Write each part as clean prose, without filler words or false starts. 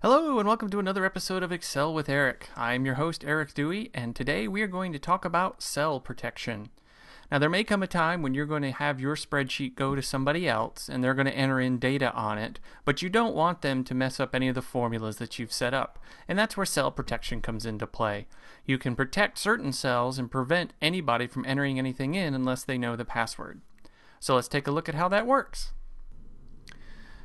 Hello and welcome to another episode of Excel with Erik. I'm your host Erik Dewey, and today we are going to talk about cell protection. Now there may come a time when you're going to have your spreadsheet go to somebody else and they're going to enter in data on it, but you don't want them to mess up any of the formulas that you've set up, and that's where cell protection comes into play. You can protect certain cells and prevent anybody from entering anything in unless they know the password. So let's take a look at how that works.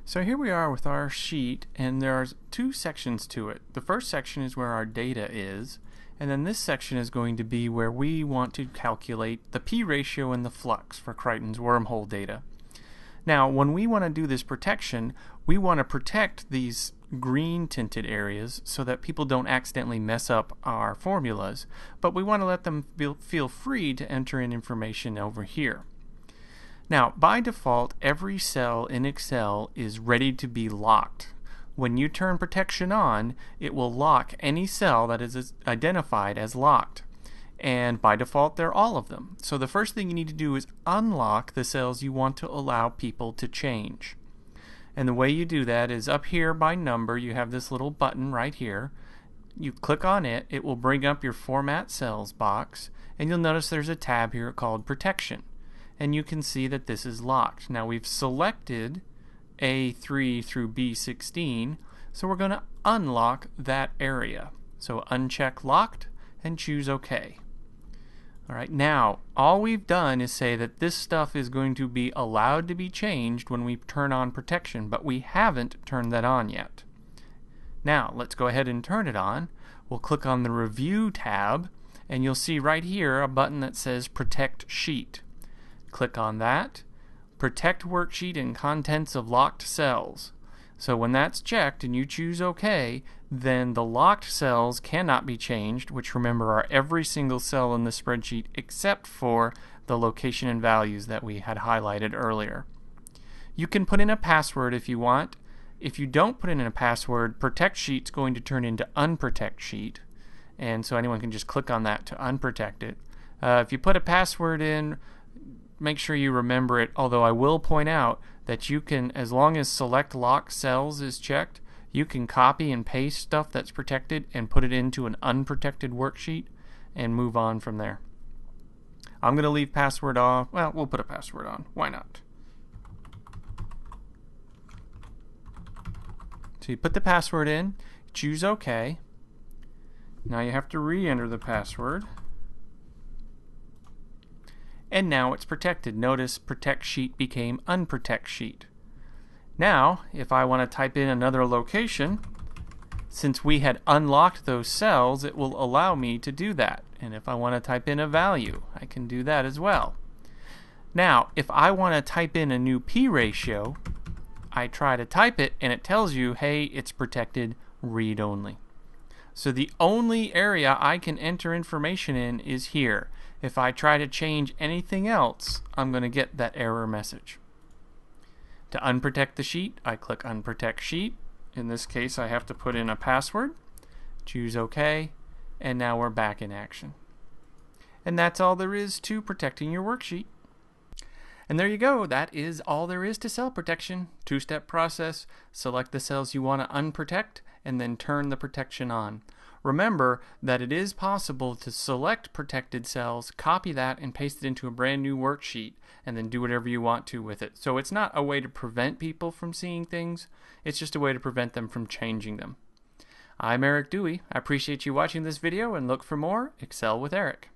So here we are with our sheet, and there are two sections to it. The first section is where our data is, and then this section is going to be where we want to calculate the P ratio and the flux for Crichton's wormhole data. Now, when we want to do this protection, we want to protect these green tinted areas so that people don't accidentally mess up our formulas, but we want to let them feel free to enter in information over here. Now, by default, every cell in Excel is ready to be locked. When you turn protection on, it will lock any cell that is identified as locked. And by default, they're all of them. So the first thing you need to do is unlock the cells you want to allow people to change. And the way you do that is up here by number, you have this little button right here. You click on it, it will bring up your Format Cells box, and you'll notice there's a tab here called Protection. And you can see that this is locked. Now we've selected A3 through B16, so we're going to unlock that area. So uncheck locked and choose OK. Alright, now all we've done is say that this stuff is going to be allowed to be changed when we turn on protection, but we haven't turned that on yet. Now let's go ahead and turn it on. We'll click on the Review tab, and you'll see right here a button that says Protect Sheet. Click on that. Protect worksheet and contents of locked cells. So when that's checked and you choose OK, then the locked cells cannot be changed, which remember are every single cell in the spreadsheet except for the location and values that we had highlighted earlier. You can put in a password if you want. If you don't put in a password, Protect Sheet's going to turn into Unprotect Sheet, and so anyone can just click on that to unprotect it. If you put a password in, make sure you remember it, although I will point out that you can, as long as Select Lock Cells is checked, you can copy and paste stuff that's protected and put it into an unprotected worksheet and move on from there. I'm going to leave password off. Well, we'll put a password on. Why not? So you put the password in, choose OK. Now you have to re-enter the password. And now it's protected. Notice Protect Sheet became Unprotect Sheet. Now, if I want to type in another location, since we had unlocked those cells, it will allow me to do that. And if I want to type in a value, I can do that as well. Now, if I want to type in a new P ratio, I try to type it and it tells you, hey, it's protected, read only. So the only area I can enter information in is here. If I try to change anything else, I'm going to get that error message. To unprotect the sheet, I click Unprotect Sheet. In this case, I have to put in a password, choose OK, and now we're back in action. And that's all there is to protecting your worksheet. And there you go. That is all there is to cell protection. Two-step process. Select the cells you want to unprotect and then turn the protection on. Remember that it is possible to select protected cells, copy that, and paste it into a brand new worksheet, and then do whatever you want to with it. So it's not a way to prevent people from seeing things, it's just a way to prevent them from changing them. I'm Erik Dewey. I appreciate you watching this video, and look for more Excel with Erik.